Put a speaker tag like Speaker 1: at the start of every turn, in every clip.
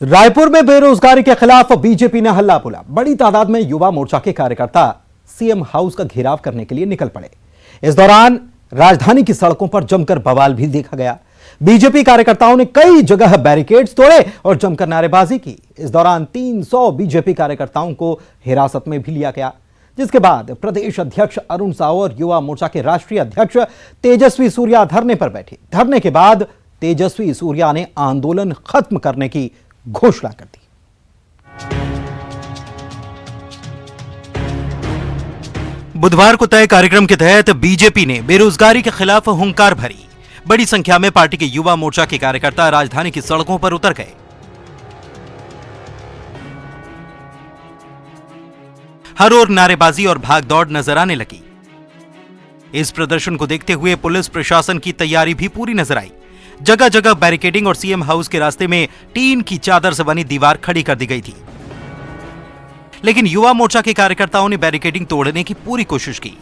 Speaker 1: रायपुर में बेरोजगारी के खिलाफ बीजेपी ने हल्ला बोला। बड़ी तादाद में युवा मोर्चा के कार्यकर्ता सीएम हाउस का घेराव करने के लिए निकल पड़े। इस दौरान राजधानी की सड़कों पर जमकर बवाल भी देखा गया। बीजेपी कार्यकर्ताओं ने कई जगह बैरिकेड्स तोड़े और जमकर नारेबाजी की। इस दौरान 300 बीजेपी कार्यकर्ताओं को हिरासत में भी लिया गया, जिसके बाद प्रदेश अध्यक्ष अरुण साव और युवा मोर्चा के राष्ट्रीय अध्यक्ष तेजस्वी सूर्या धरने पर बैठे। धरने के बाद तेजस्वी सूर्या ने आंदोलन खत्म करने की घोषणा कर दी। बुधवार को तय कार्यक्रम के तहत बीजेपी ने बेरोजगारी के खिलाफ हुंकार भरी। बड़ी संख्या में पार्टी के युवा मोर्चा के कार्यकर्ता राजधानी की सड़कों पर उतर गए। हर ओर नारेबाजी और भागदौड़ नजर आने लगी। इस प्रदर्शन को देखते हुए पुलिस प्रशासन की तैयारी भी पूरी नजर आई। जगह जगह बैरिकेडिंग और सीएम हाउस के रास्ते में टीन की चादर से बनी दीवार खड़ी कर दी गई थी, लेकिन युवा मोर्चा के कार्यकर्ताओं ने बैरिकेडिंग तोड़ने की पूरी कोशिश की।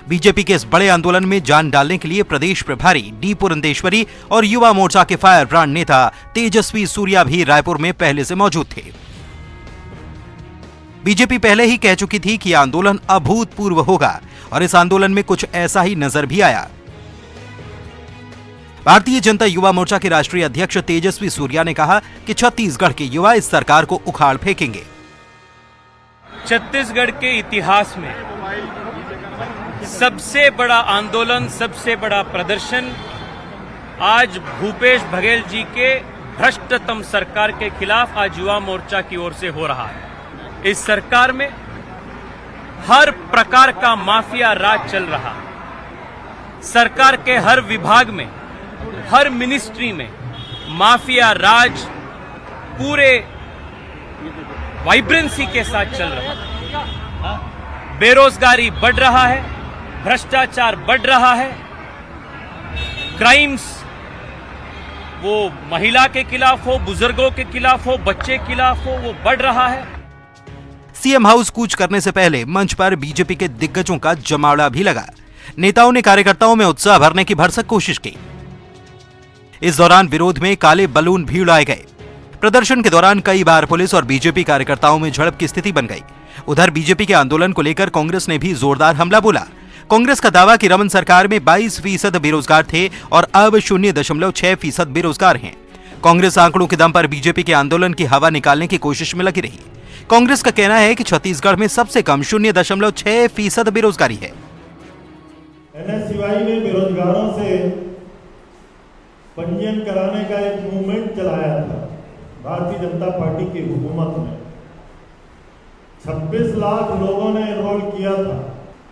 Speaker 1: बीजेपी के इस बड़े आंदोलन में जान डालने के लिए प्रदेश प्रभारी डी पुरंदेश्वरी और युवा मोर्चा के फायर ब्रांड नेता तेजस्वी सूर्या भी रायपुर में पहले से मौजूद थे। बीजेपी पहले ही कह चुकी थी कि आंदोलन अभूतपूर्व होगा और इस आंदोलन में कुछ ऐसा ही नजर भी आया। भारतीय जनता युवा मोर्चा के राष्ट्रीय अध्यक्ष तेजस्वी सूर्या ने कहा कि छत्तीसगढ़ के युवा इस सरकार को उखाड़ फेंकेंगे।
Speaker 2: छत्तीसगढ़ के इतिहास में सबसे बड़ा आंदोलन, सबसे बड़ा प्रदर्शन आज भूपेश बघेल जी के भ्रष्टतम सरकार के खिलाफ आज युवा मोर्चा की ओर से हो रहा है। इस सरकार में हर प्रकार का माफिया राज चल रहा है। सरकार के हर विभाग में, हर मिनिस्ट्री में माफिया राज पूरे वाइब्रेंसी के साथ चल रहा है। बेरोजगारी बढ़ रहा है, भ्रष्टाचार बढ़ रहा है, क्राइम्स वो महिला के खिलाफ हो, बुजुर्गों के खिलाफ हो, बच्चे के खिलाफ हो, वो बढ़ रहा है।
Speaker 1: सीएम हाउस कूच करने से पहले मंच पर बीजेपी के दिग्गजों का जमावड़ा भी लगा। नेताओं ने कार्यकर्ताओं में उत्साह भरने की भरसक कोशिश की। इस दौरान विरोध में काले बलून भी उड़ाए गए। प्रदर्शन के दौरान कई बार पुलिस और बीजेपी कार्यकर्ताओं में झड़प की स्थिति बन गई। उधर बीजेपी के आंदोलन को लेकर कांग्रेस ने भी जोरदार हमला बोला। कांग्रेस का दावा कि रमन सरकार में 22% बेरोजगार थे और अब 0.6% बेरोजगार हैं। कांग्रेस आंकड़ों के दम पर बीजेपी के आंदोलन की हवा निकालने की कोशिश में लगी रही। कांग्रेस का कहना है कि छत्तीसगढ़ में सबसे कम 0.6% बेरोजगारी है।
Speaker 3: एनएसयूआई ने बेरोजगारों से पंजीयन कराने का एक मूवमेंट चलाया था भारतीय जनता पार्टी की हुकूमत में। 26 लाख लोगों ने एनरोल किया था।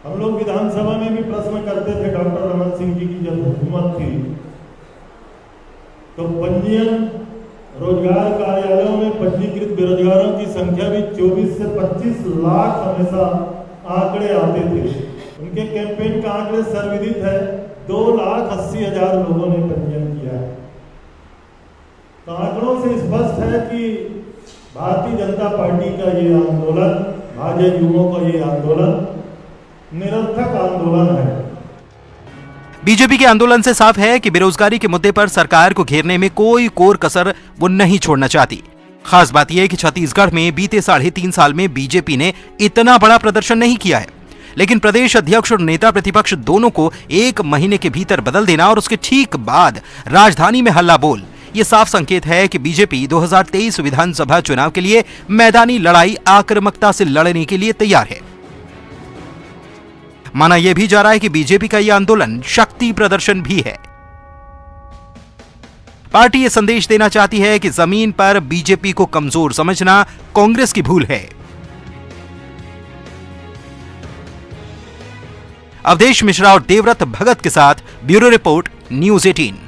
Speaker 3: हम लोग विधानसभा में भी प्रश्न करते थे डॉक्टर रमन सिंह जी की जब हुकूमत थी तो पंजीयन रोजगार कार्यालयों में पंजीकृत बेरोजगारों की संख्या भी 24 से 25 लाख हमेशा आंकड़े आते थे। उनके कैंपेन का आंकड़े सर्वविदित है, 2,80,000 लोगों ने पंजीयन किया है। तो आंकड़ों से स्पष्ट है कि भारतीय जनता पार्टी का ये आंदोलन, भाजपा युवाओं का ये आंदोलन निरर्थक आंदोलन है।
Speaker 1: बीजेपी के आंदोलन से साफ है कि बेरोजगारी के मुद्दे पर सरकार को घेरने में कोई कोर कसर वो नहीं छोड़ना चाहती। खास बात यह है कि छत्तीसगढ़ में बीते 3.5 साल में बीजेपी ने इतना बड़ा प्रदर्शन नहीं किया है, लेकिन प्रदेश अध्यक्ष और नेता प्रतिपक्ष दोनों को 1 महीने के भीतर बदल देना और उसके ठीक बाद राजधानी में हल्ला बोल, ये साफ संकेत है कि बीजेपी 2023 विधानसभा चुनाव के लिए मैदानी लड़ाई आक्रामकता से लड़ने के लिए तैयार है। माना यह भी जा रहा है कि बीजेपी का यह आंदोलन शक्ति प्रदर्शन भी है। पार्टी यह संदेश देना चाहती है कि जमीन पर बीजेपी को कमजोर समझना कांग्रेस की भूल है। अवधेश मिश्रा और देवव्रत भगत के साथ ब्यूरो रिपोर्ट, न्यूज़ 18।